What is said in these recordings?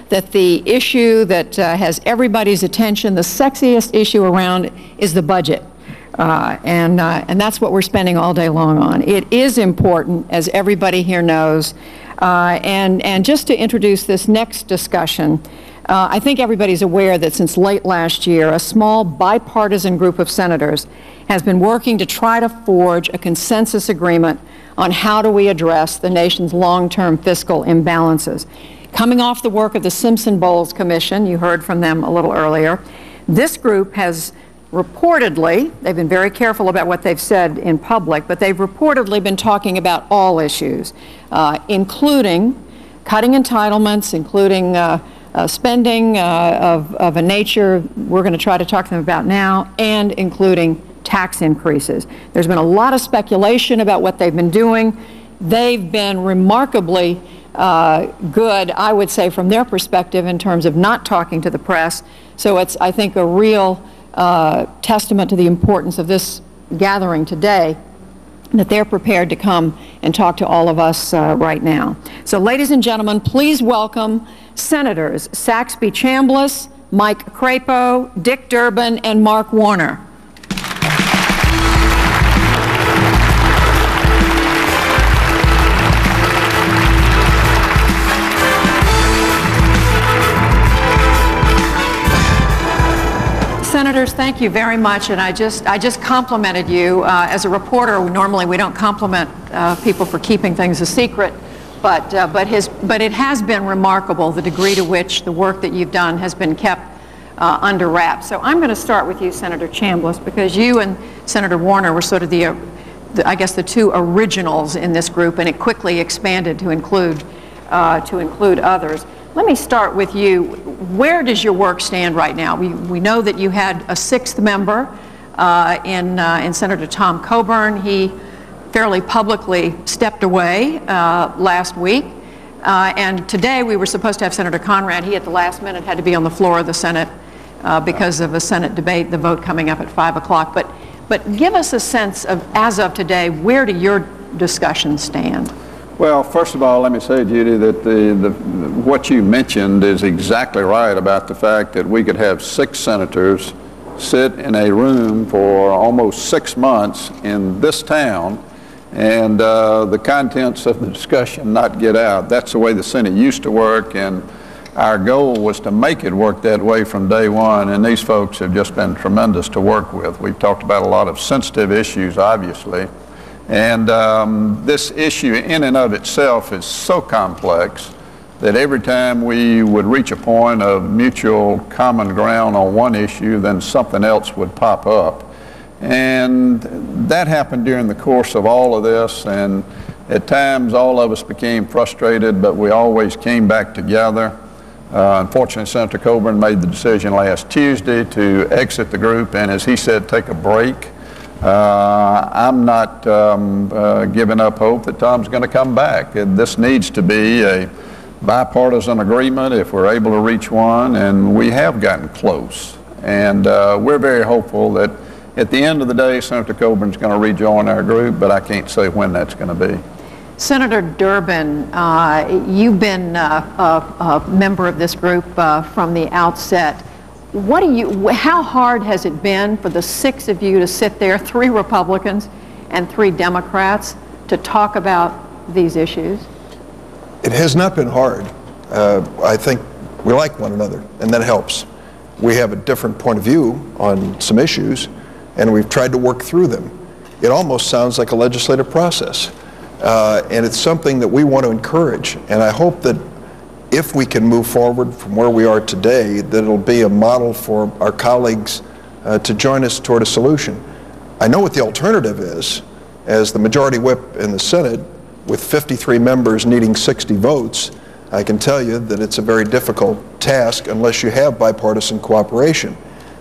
that the issue that has everybody's attention, the sexiest issue around, is the budget. And that's what we're spending all day long on. It is important, as everybody here knows. And just to introduce this next discussion, I think everybody's aware that since late last year, a small bipartisan group of senators has been working to try to forge a consensus agreement on how do we address the nation's long-term fiscal imbalances. Coming off the work of the Simpson-Bowles Commission, you heard from them a little earlier, this group has reportedly, they've been very careful about what they've said in public, but they've reportedly been talking about all issues, including cutting entitlements, including spending of a nature we're going to try to talk to them about now, and including tax increases. There's been a lot of speculation about what they've been doing. They've been remarkably good, I would say, from their perspective in terms of not talking to the press. So it's, I think, a real testament to the importance of this gathering today, that they're prepared to come and talk to all of us right now. So, ladies and gentlemen, please welcome Senators Saxby Chambliss, Mike Crapo, Dick Durbin, and Mark Warner. Senators, thank you very much, and I just complimented you. As a reporter, normally we don't compliment people for keeping things a secret, but it has been remarkable the degree to which the work that you've done has been kept under wraps. So I'm going to start with you, Senator Chambliss, because you and Senator Warner were sort of I guess the two originals in this group, and it quickly expanded to include others. Let me start with you. Where does your work stand right now? We know that you had a sixth member in Senator Tom Coburn. He fairly publicly stepped away last week. And today we were supposed to have Senator Conrad. He, at the last minute, had to be on the floor of the Senate because of a Senate debate, the vote coming up at 5 o'clock. But give us a sense of, as of today, where do your discussions stand? Well, first of all, let me say, Judy, that what you mentioned is exactly right about the fact that we could have 6 senators sit in a room for almost 6 months in this town and the contents of the discussion not get out. That's the way the Senate used to work, and our goal was to make it work that way from day one, and these folks have just been tremendous to work with. We've talked about a lot of sensitive issues, obviously. And this issue in and of itself is so complex that every time we would reach a point of mutual common ground on one issue, then something else would pop up. And that happened during the course of all of this, and at times all of us became frustrated, but we always came back together. Unfortunately, Senator Coburn made the decision last Tuesday to exit the group and, as he said, take a break. I'm not giving up hope that Tom's going to come back. This needs to be a bipartisan agreement if we're able to reach one, and we have gotten close. And we're very hopeful that at the end of the day, Senator Coburn's going to rejoin our group, but I can't say when that's going to be. Senator Durbin, you've been a member of this group from the outset. How hard has it been for the 6 of you to sit there, 3 Republicans and 3 Democrats, to talk about these issues? It has not been hard. I think we like one another, and that helps. We have a different point of view on some issues, and we've tried to work through them. It almost sounds like a legislative process, and it's something that we want to encourage, and I hope that if we can move forward from where we are today, that it'll be a model for our colleagues to join us toward a solution. I know what the alternative is. As the majority whip in the Senate, with 53 members needing 60 votes, I can tell you that it's a very difficult task unless you have bipartisan cooperation.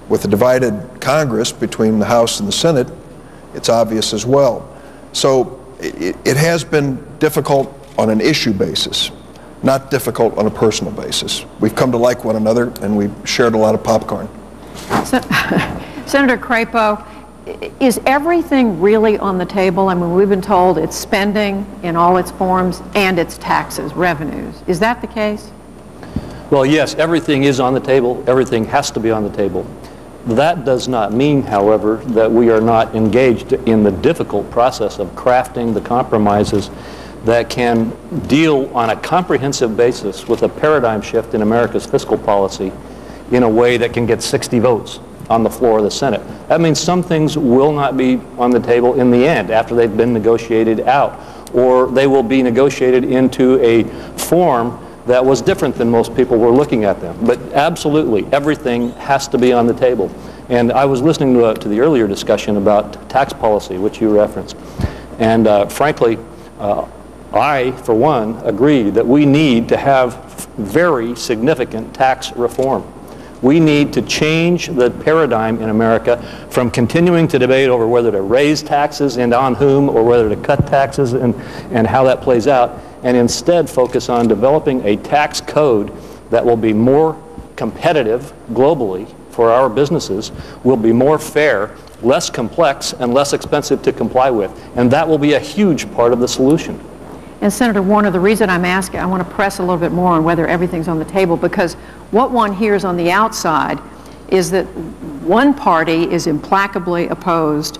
With a divided Congress between the House and the Senate, it's obvious as well. So it has been difficult on an issue basis, not difficult on a personal basis. We've come to like one another, and we've shared a lot of popcorn. Senator Crapo, is everything really on the table? I mean, we've been told it's spending in all its forms and it's taxes, revenues. Is that the case? Well, yes, everything is on the table. Everything has to be on the table. That does not mean, however, that we are not engaged in the difficult process of crafting the compromises that can deal on a comprehensive basis with a paradigm shift in America's fiscal policy in a way that can get 60 votes on the floor of the Senate. That means some things will not be on the table in the end after they've been negotiated out, or they will be negotiated into a form that was different than most people were looking at them. But absolutely, everything has to be on the table. And I was listening to the earlier discussion about tax policy, which you referenced. And frankly, I, for one, agree that we need to have very significant tax reform. We need to change the paradigm in America from continuing to debate over whether to raise taxes and on whom, or whether to cut taxes and how that plays out, and instead focus on developing a tax code that will be more competitive globally for our businesses, will be more fair, less complex, and less expensive to comply with. And that will be a huge part of the solution. And Senator Warner, the reason I'm asking, I want to press a little bit more on whether everything's on the table, because what one hears on the outside is that one party is implacably opposed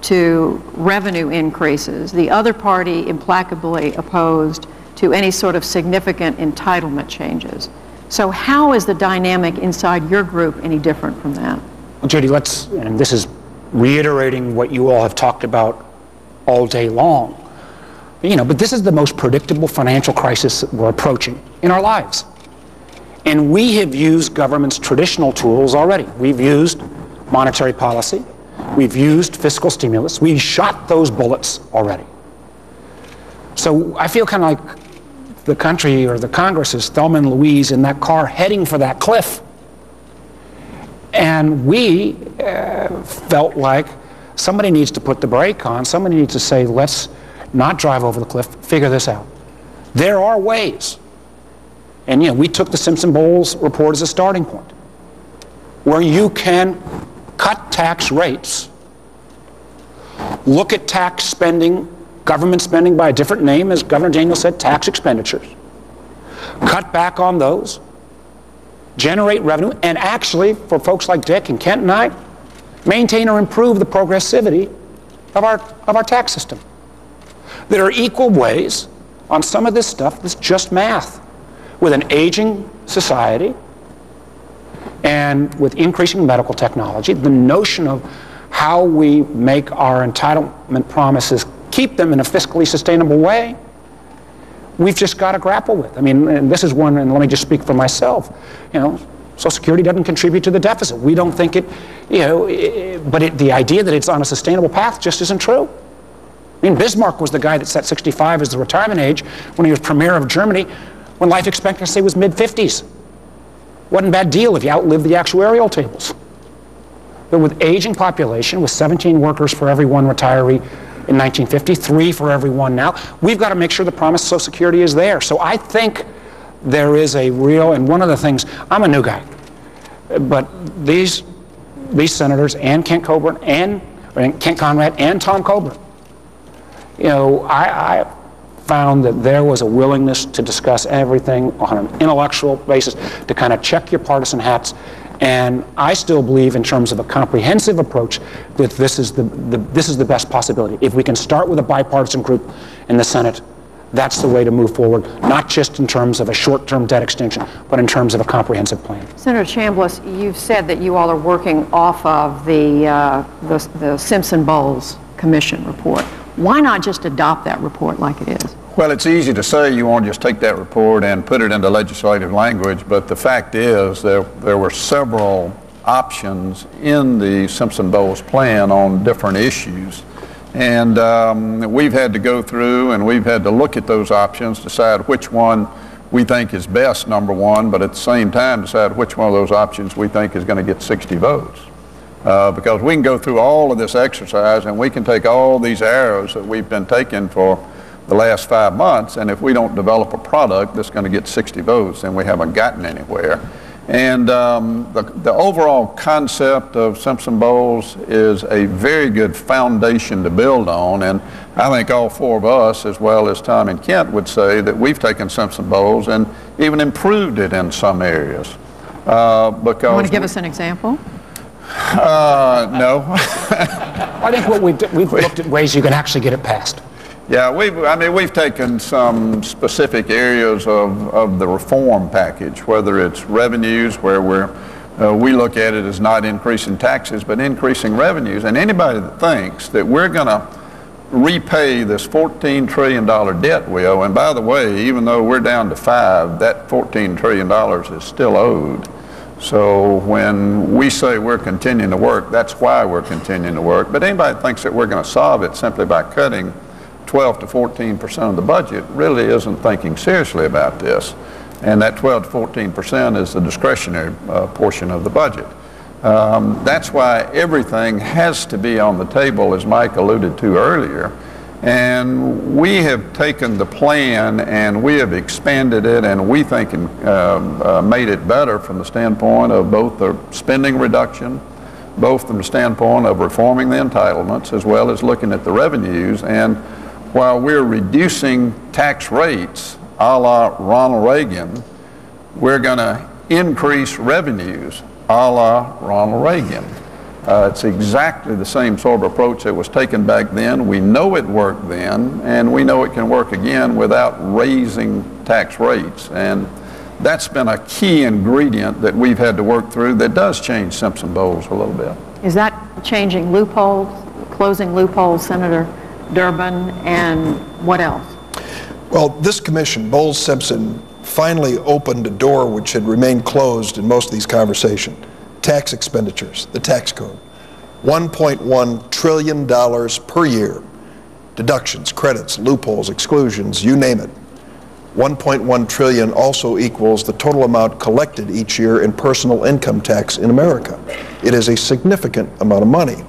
to revenue increases, the other party implacably opposed to any sort of significant entitlement changes. So how is the dynamic inside your group any different from that? Well, Judy, and this is reiterating what you all have talked about all day long, but this is the most predictable financial crisis we're approaching in our lives. And we have used government's traditional tools already. We've used monetary policy. We've used fiscal stimulus. We've shot those bullets already. So I feel kind of like the country or the Congress is Thelma and Louise in that car heading for that cliff. And we felt like somebody needs to put the brake on. Somebody needs to say, let's not drive over the cliff, figure this out. There are ways. And we took the Simpson-Bowles report as a starting point, where you can cut tax rates, look at tax spending, government spending by a different name, as Governor Daniels said, tax expenditures, cut back on those, generate revenue, and actually, for folks like Dick and Kent and I, maintain or improve the progressivity of our tax system. There are equal ways on some of this stuff that's just math. With an aging society and with increasing medical technology, the notion of how we make our entitlement promises keep them in a fiscally sustainable way, we've just got to grapple with. I mean, and this is one, and let me just speak for myself, Social Security doesn't contribute to the deficit. We don't think it, but the idea that it's on a sustainable path just isn't true. I mean, Bismarck was the guy that set 65 as the retirement age when he was premier of Germany, when life expectancy was mid-50s. Wasn't a bad deal if you outlived the actuarial tables. But with aging population, with 17 workers for every one retiree in 1950, 3 for every one now, we've got to make sure the promised Social Security is there. So I think there is a real, and one of the things, I'm a new guy, but these senators and Kent Conrad and Tom Coburn, I found that there was a willingness to discuss everything on an intellectual basis, to kind of check your partisan hats. And I still believe, in terms of a comprehensive approach, that this is the best possibility. If we can start with a bipartisan group in the Senate, that's the way to move forward, not just in terms of a short-term debt extension, but in terms of a comprehensive plan. Senator Chambliss, you've said that you all are working off of the Simpson-Bowles Commission report. Why not just adopt that report like it is? Well, it's easy to say you want to just take that report and put it into legislative language, but the fact is there were several options in the Simpson-Bowles plan on different issues. And we've had to go through and we've had to look at those options, decide which one we think is best, number one, but at the same time decide which one of those options we think is going to get 60 votes. Because we can go through all of this exercise and we can take all these arrows that we've been taking for the last 5 months, and if we don't develop a product that's going to get 60 votes, then we haven't gotten anywhere. And the overall concept of Simpson-Bowles is a very good foundation to build on, and I think all 4 of us, as well as Tom and Kent, would say that we've taken Simpson-Bowles and even improved it in some areas. Because You want to give us an example? no. I think we've looked at ways you can actually get it passed. Yeah, we've taken some specific areas of the reform package, whether it's revenues, where we look at it as not increasing taxes, but increasing revenues. And anybody that thinks that we're going to repay this $14 trillion debt we owe, and by the way, even though we're down to 5, that $14 trillion is still owed. So when we say we're continuing to work, that's why we're continuing to work. But anybody that thinks that we're going to solve it simply by cutting 12 to 14% of the budget really isn't thinking seriously about this. And that 12 to 14% is the discretionary portion of the budget. That's why everything has to be on the table, as Mike alluded to earlier. And we have taken the plan and we have expanded it, and we think made it better from the standpoint of both the spending reduction, both from the standpoint of reforming the entitlements, as well as looking at the revenues. And while we're reducing tax rates a la Ronald Reagan, we're going to increase revenues a la Ronald Reagan. It's exactly the same sort of approach that was taken back then. We know it worked then, and we know it can work again without raising tax rates. And that's been a key ingredient that we've had to work through that does change Simpson-Bowles a little bit. Is that changing loopholes, closing loopholes, Senator Durbin, and what else? Well, this commission, Bowles-Simpson, finally opened a door which had remained closed in most of these conversations. Tax expenditures, the tax code. $1.1 trillion per year. Deductions, credits, loopholes, exclusions, you name it. 1.1 trillion also equals the total amount collected each year in personal income tax in America. It is a significant amount of money.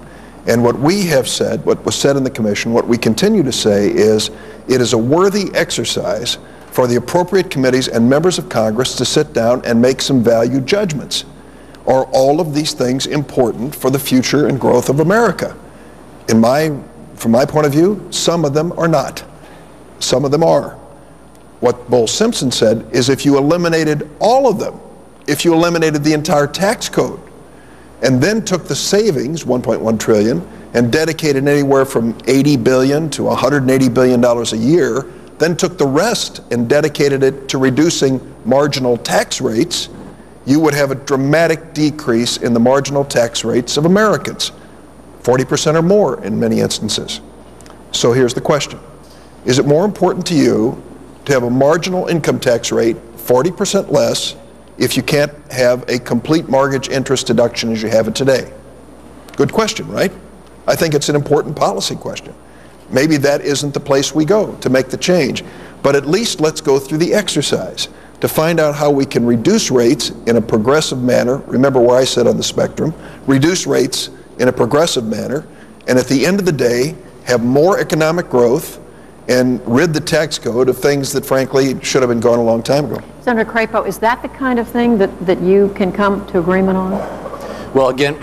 And what we have said, what was said in the commission, what we continue to say is it is a worthy exercise for the appropriate committees and members of Congress to sit down and make some value judgments. Are all of these things important for the future and growth of America? From my point of view, some of them are not. Some of them are. What Bowles-Simpson said is if you eliminated all of them, if you eliminated the entire tax code, and then took the savings, $1.1 trillion, and dedicated anywhere from $80 billion to $180 billion a year, then took the rest and dedicated it to reducing marginal tax rates, you would have a dramatic decrease in the marginal tax rates of Americans, 40% or more in many instances. So here's the question. Is it more important to you to have a marginal income tax rate 40% less if you can't have a complete mortgage interest deduction as you have it today? Good question, right? I think it's an important policy question. Maybe that isn't the place we go to make the change, but at least let's go through the exercise to find out how we can reduce rates in a progressive manner. Remember where I said on the spectrum, reduce rates in a progressive manner, and at the end of the day, have more economic growth and rid the tax code of things that frankly should have been gone a long time ago. Senator Crapo, is that the kind of thing that you can come to agreement on? Well, again,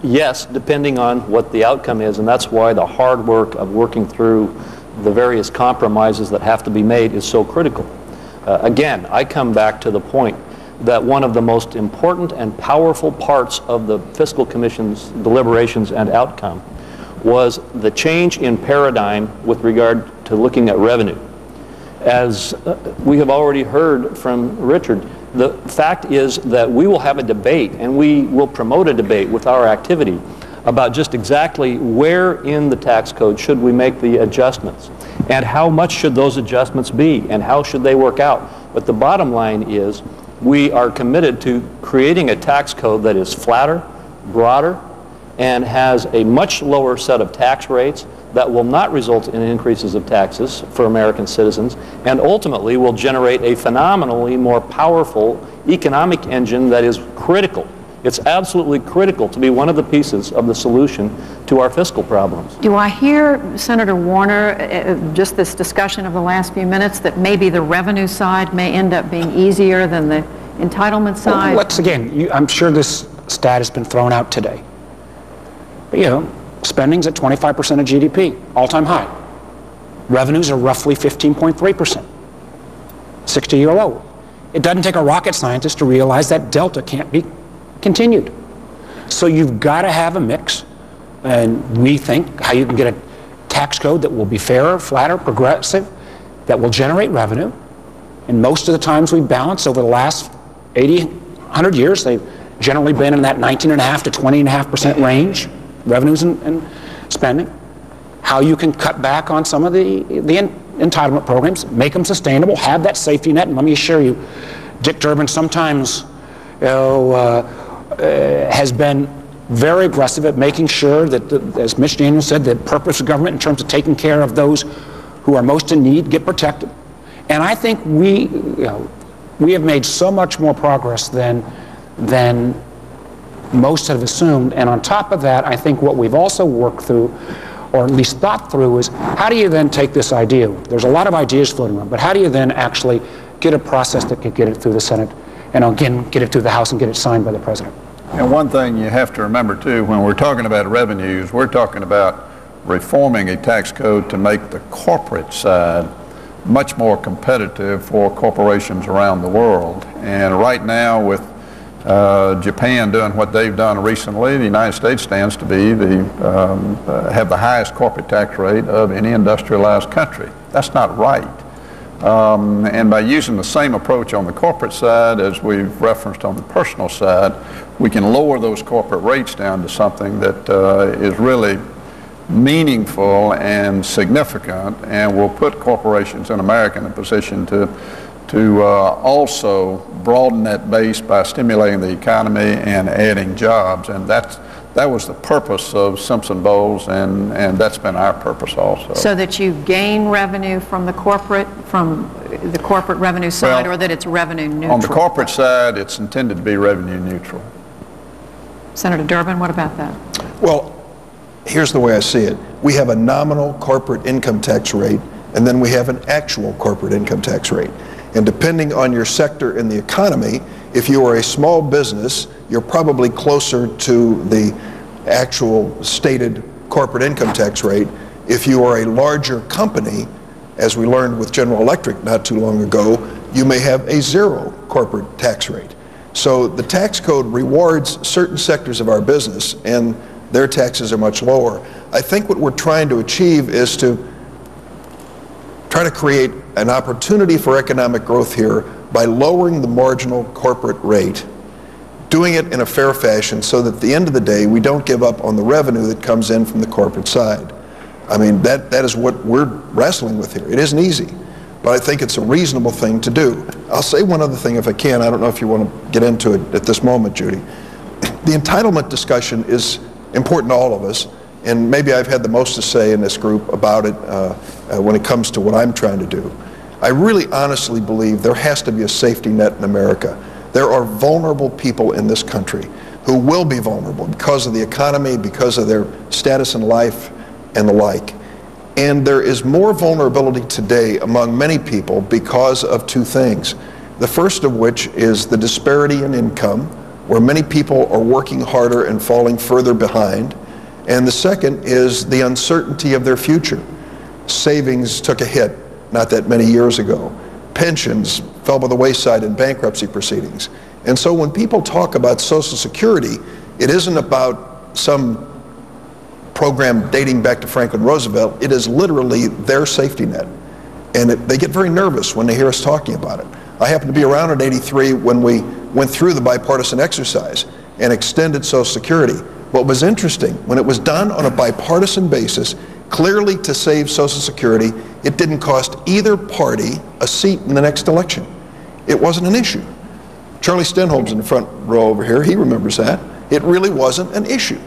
yes, depending on what the outcome is, and that's why the hard work of working through the various compromises that have to be made is so critical. Again, I come back to the point that one of the most important and powerful parts of the Fiscal Commission's deliberations and outcome was the change in paradigm with regard to looking at revenue. As we have already heard from Richard, the fact is that we will have a debate, and we will promote a debate with our activity about just exactly where in the tax code should we make the adjustments, and how much should those adjustments be, and how should they work out. But the bottom line is we are committed to creating a tax code that is flatter, broader, and has a much lower set of tax rates that will not result in increases of taxes for American citizens, and ultimately will generate a phenomenally more powerful economic engine that is critical. It's absolutely critical to be one of the pieces of the solution to our fiscal problems. Do I hear, Senator Warner, just this discussion of the last few minutes, that maybe the revenue side may end up being easier than the entitlement side? Well, I'm sure this stat has been thrown out today. But, you know, spending's at 25% of GDP, all-time high. Revenues are roughly 15.3%, 60-year low. It doesn't take a rocket scientist to realize that delta can't be continued. So you've got to have a mix, and we think how you can get a tax code that will be fairer, flatter, progressive, that will generate revenue. And most of the times we've balanced over the last 80, 100 years, they've generally been in that 19.5% to 20.5% range, revenues and spending. How you can cut back on some of the entitlement programs, make them sustainable, have that safety net. And let me assure you, Dick Durbin sometimes has been very aggressive at making sure that, as Mitch Daniels said, the purpose of government in terms of taking care of those who are most in need get protected. And I think we have made so much more progress than most have assumed. And on top of that, I think what we've also worked through, or at least thought through, is how do you then take this idea? There's a lot of ideas floating around, but how do you then actually get a process that could get it through the Senate, and again, get it through the House and get it signed by the President? And one thing you have to remember too, when we're talking about revenues, we're talking about reforming a tax code to make the corporate side much more competitive for corporations around the world. And right now, with Japan doing what they've done recently, the United States stands to be have the highest corporate tax rate of any industrialized country. That's not right. And by using the same approach on the corporate side as we've referenced on the personal side, we can lower those corporate rates down to something that is really meaningful and significant, and will put corporations in America in a position to also broaden that base by stimulating the economy and adding jobs. And that was the purpose of Simpson Bowles, and that's been our purpose also. So that you gain revenue from the corporate revenue side, or that it's revenue neutral? On the corporate side, it's intended to be revenue neutral. Senator Durbin, what about that? Well, here's the way I see it. We have a nominal corporate income tax rate, and then we have an actual corporate income tax rate. And depending on your sector in the economy, if you are a small business, you're probably closer to the actual stated corporate income tax rate. If you are a larger company, as we learned with General Electric not too long ago, you may have a zero corporate tax rate. So the tax code rewards certain sectors of our business, and their taxes are much lower. I think what we're trying to achieve is to try to create an opportunity for economic growth here by lowering the marginal corporate rate, doing it in a fair fashion so that at the end of the day we don't give up on the revenue that comes in from the corporate side. I mean, that is what we're wrestling with here. It isn't easy, but I think it's a reasonable thing to do. I'll say one other thing if I can. I don't know if you want to get into it at this moment, Judy. The entitlement discussion is important to all of us, and maybe I've had the most to say in this group about it when it comes to what I'm trying to do. I really honestly believe there has to be a safety net in America. There are vulnerable people in this country who will be vulnerable because of the economy, because of their status in life, and the like. And there is more vulnerability today among many people because of two things. The first of which is the disparity in income, where many people are working harder and falling further behind. And the second is the uncertainty of their future. Savings took a hit not that many years ago. Pensions fell by the wayside in bankruptcy proceedings. And so when people talk about Social Security, it isn't about some program dating back to Franklin Roosevelt. It is literally their safety net. And they get very nervous when they hear us talking about it. I happened to be around in '83 when we went through the bipartisan exercise and extended Social Security. What was interesting, when it was done on a bipartisan basis, clearly to save Social Security, it didn't cost either party a seat in the next election. It wasn't an issue. Charlie Stenholm's in the front row over here. He remembers that. It really wasn't an issue.